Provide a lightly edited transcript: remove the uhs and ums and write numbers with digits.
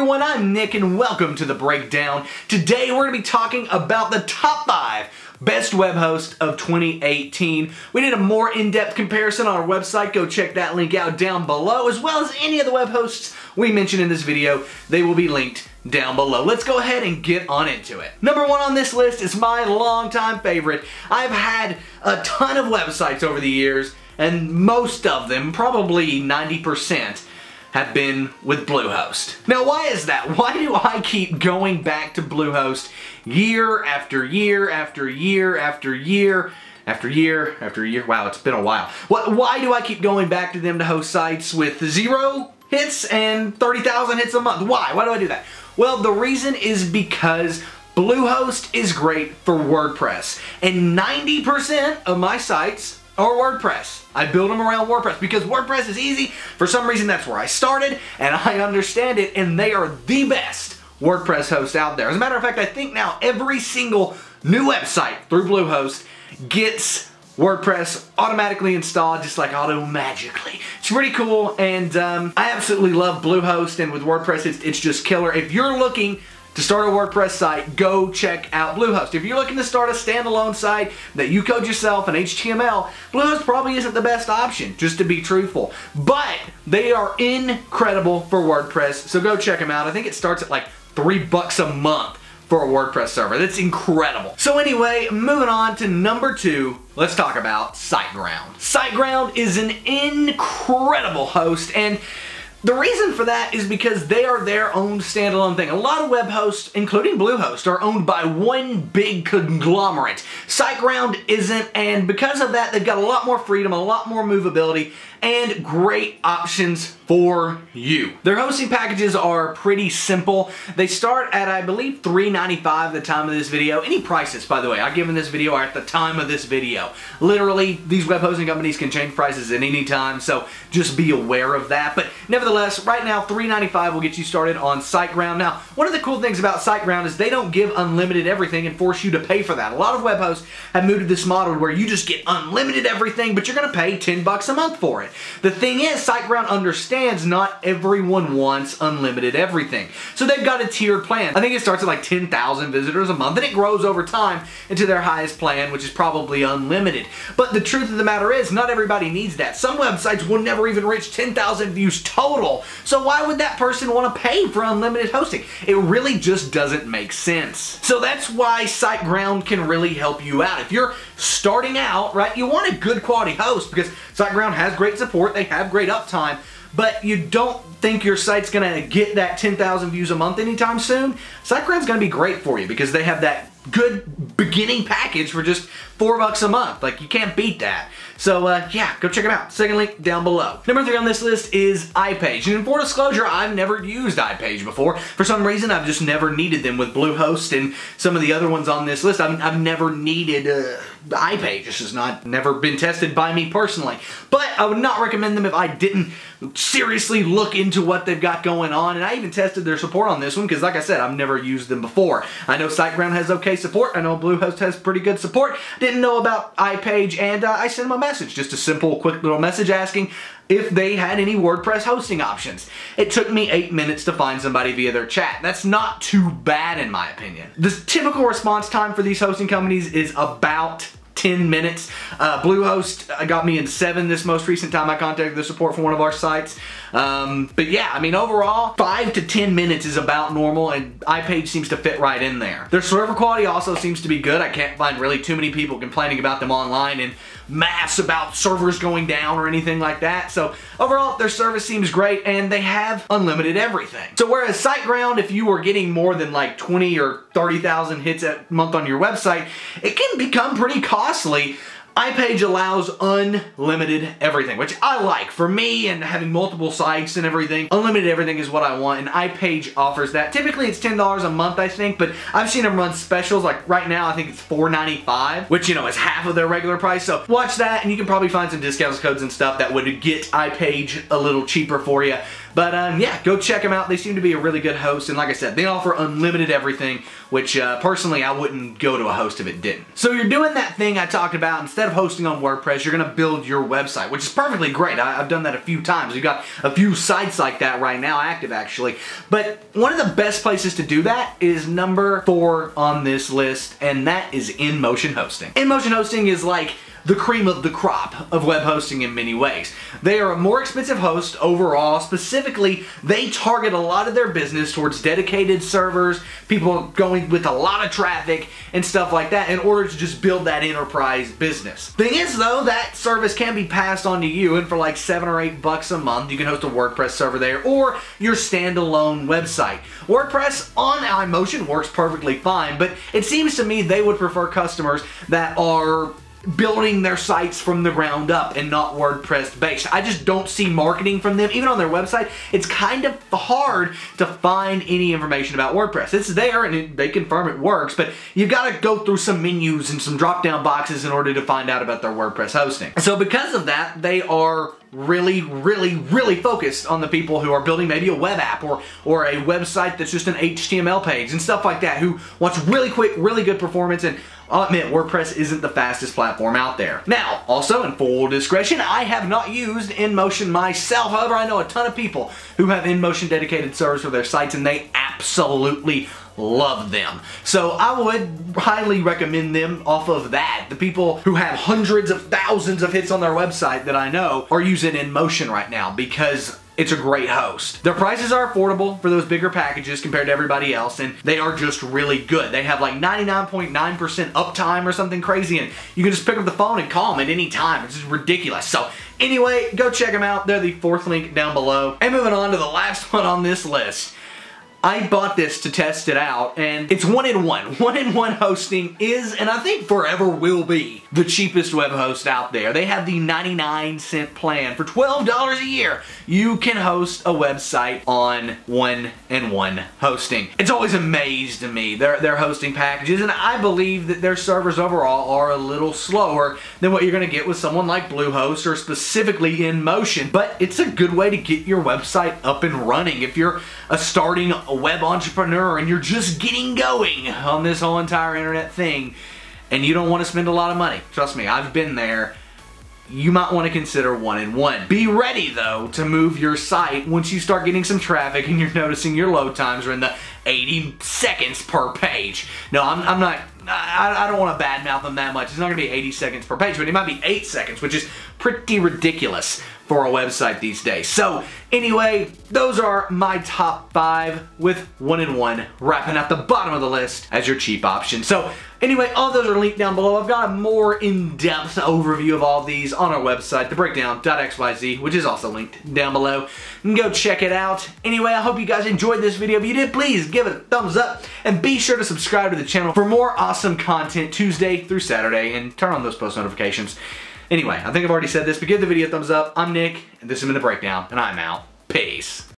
everyone, I'm Nick and welcome to The Breakdown. Today we're going to be talking about the top 5 best web hosts of 2018. We did a more in-depth comparison on our website. Go check that link out down below, as well as any of the web hosts we mentioned in this video. They will be linked down below. Let's go ahead and get on into it. Number 1 on this list is my longtime favorite. I've had a ton of websites over the years, and most of them, probably 90%, have been with Bluehost. Now, why is that? Why do I keep going back to Bluehost year after year after year after year after year after year? Wow, it's been a while. Why do I keep going back to them to host sites with 0 hits and 30,000 hits a month? Why? Why do I do that? Well, the reason is because Bluehost is great for WordPress, and 90% of my sites are WordPress. I build them around WordPress because WordPress is easy. For some reason, that's where I started, and I understand it, and they are the best WordPress host out there. As a matter of fact, I think now every single new website through Bluehost gets WordPress automatically installed, just like auto-magically. It's pretty cool, and I absolutely love Bluehost, and with WordPress, it's just killer. If you're looking to start a WordPress site, go check out Bluehost. If you're looking to start a standalone site that you code yourself in HTML, Bluehost probably isn't the best option, just to be truthful. But they are incredible for WordPress, so go check them out. I think it starts at like $3 a month for a WordPress server. That's incredible. So anyway, moving on to number 2, let's talk about SiteGround. SiteGround is an incredible host, and the reason for that is because they are their own standalone thing. A lot of web hosts, including Bluehost, are owned by one big conglomerate. SiteGround isn't, and because of that, they've got a lot more freedom, a lot more movability, and great options for you. Their hosting packages are pretty simple. They start at, I believe, $3.95 at the time of this video. Any prices, by the way, I've given this video at the time of this video. Literally, these web hosting companies can change prices at any time, so just be aware of that. But nevertheless, right now, $3.95 will get you started on SiteGround. Now, one of the cool things about SiteGround is they don't give unlimited everything and force you to pay for that. A lot of web hosts have moved to this model where you just get unlimited everything, but you're going to pay $10 a month for it. The thing is, SiteGround understands not everyone wants unlimited everything. So they've got a tiered plan. I think it starts at like 10,000 visitors a month, and it grows over time into their highest plan, which is probably unlimited. But the truth of the matter is, not everybody needs that. Some websites will never even reach 10,000 views total. So why would that person want to pay for unlimited hosting? It really just doesn't make sense. So that's why SiteGround can really help you out. If you're starting out, right, you want a good quality host because SiteGround has great support, they have great uptime, but you don't think your site's gonna get that 10,000 views a month anytime soon, SiteGround's gonna be great for you because they have that good beginning package for just $4 a month. Like, you can't beat that. So yeah, go check them out. Second link down below. Number 3 on this list is iPage. And in full disclosure, I've never used iPage before. For some reason, I've just never needed them with Bluehost and some of the other ones on this list. I've never needed iPage. This has never been tested by me personally. But I would not recommend them if I didn't seriously look into what they've got going on. And I even tested their support on this one because, like I said, I've never used them before. I know SiteGround has okay support. I know Bluehost has pretty good support. Didn't know about iPage, and I sent them a message. Just a simple, quick little message asking if they had any WordPress hosting options. It took me 8 minutes to find somebody via their chat. That's not too bad in my opinion. The typical response time for these hosting companies is about 10 minutes. Bluehost got me in 7 this most recent time I contacted the support for one of our sites. But yeah, I mean, overall, 5 to 10 minutes is about normal, and iPage seems to fit right in there. Their server quality also seems to be good. I can't find really too many people complaining about them online in mass about servers going down or anything like that. So overall, their service seems great, and they have unlimited everything. So whereas SiteGround, if you were getting more than like 20 or 30,000 hits a month on your website, it can become pretty costly. iPage allows unlimited everything, which I like. For me and having multiple sites and everything, unlimited everything is what I want, and iPage offers that. Typically it's $10 a month, I think, but I've seen them run specials. Like right now, I think it's $4.95, which, you know, is half of their regular price. So watch that, and you can probably find some discounts, codes, and stuff that would get iPage a little cheaper for you. But yeah, go check them out. They seem to be a really good host, and like I said, they offer unlimited everything, which personally I wouldn't go to a host if it didn't. So you're doing that thing I talked about. Instead of hosting on WordPress, you're going to build your website, which is perfectly great. I've done that a few times. We've got a few sites like that right now active, actually. But one of the best places to do that is number 4 on this list, and that is InMotion hosting. InMotion hosting is like the cream of the crop of web hosting in many ways. They are a more expensive host overall. Specifically, they target a lot of their business towards dedicated servers, people going with a lot of traffic and stuff like that in order to just build that enterprise business. Thing is though, that service can be passed on to you, and for like $7 or $8 a month, you can host a WordPress server there or your standalone website. WordPress on iMotion works perfectly fine, but it seems to me they would prefer customers that are building their sites from the ground up and not WordPress based. I just don't see marketing from them. Even on their website, it's kind of hard to find any information about WordPress. It's there and they confirm it works, but you've got to go through some menus and some drop down boxes in order to find out about their WordPress hosting. So because of that, they are really focused on the people who are building maybe a web app or a website that's just an HTML page and stuff like that, who wants really quick, really good performance. And I'll admit, WordPress isn't the fastest platform out there. Now, also in full discretion, I have not used InMotion myself. However, I know a ton of people who have InMotion dedicated servers for their sites, and they absolutely love them. So I would highly recommend them off of that. The people who have hundreds of thousands of hits on their website that I know are using InMotion right now because it's a great host. Their prices are affordable for those bigger packages compared to everybody else, and they are just really good. They have like 99.9% uptime or something crazy, and you can just pick up the phone and call them at any time. It's just ridiculous. So anyway, go check them out. They're the 4th link down below. And moving on to the last one on this list. I bought this to test it out, and it's 1-in-1. 1-in-1 hosting is, and I think forever will be, the cheapest web host out there. They have the 99-cent plan. For $12 a year, you can host a website on 1-in-1 hosting. It's always amazed me, their hosting packages, and I believe that their servers overall are a little slower than what you're going to get with someone like Bluehost or specifically InMotion, but it's a good way to get your website up and running. If you're a starting web entrepreneur and you're just getting going on this whole entire internet thing and you don't want to spend a lot of money, trust me, I've been there, you might want to consider 1-in-1. Be ready though to move your site once you start getting some traffic and you're noticing your load times are in the 80 seconds per page. No, I'm not, I don't want to badmouth them that much. It's not going to be 80 seconds per page, but it might be 8 seconds, which is pretty ridiculous for a website these days. So anyway, those are my top 5 with 1-in-1 wrapping at the bottom of the list as your cheap option. So anyway, all those are linked down below. I've got a more in-depth overview of all of these on our website, thebreakdown.xyz, which is also linked down below. You can go check it out. Anyway, I hope you guys enjoyed this video. If you did, please give it a thumbs up and be sure to subscribe to the channel for more awesome content Tuesday through Saturday and turn on those post notifications. Anyway, I think I've already said this, but give the video a thumbs up. I'm Nick, and this has been The Breakdown, and I'm out. Peace.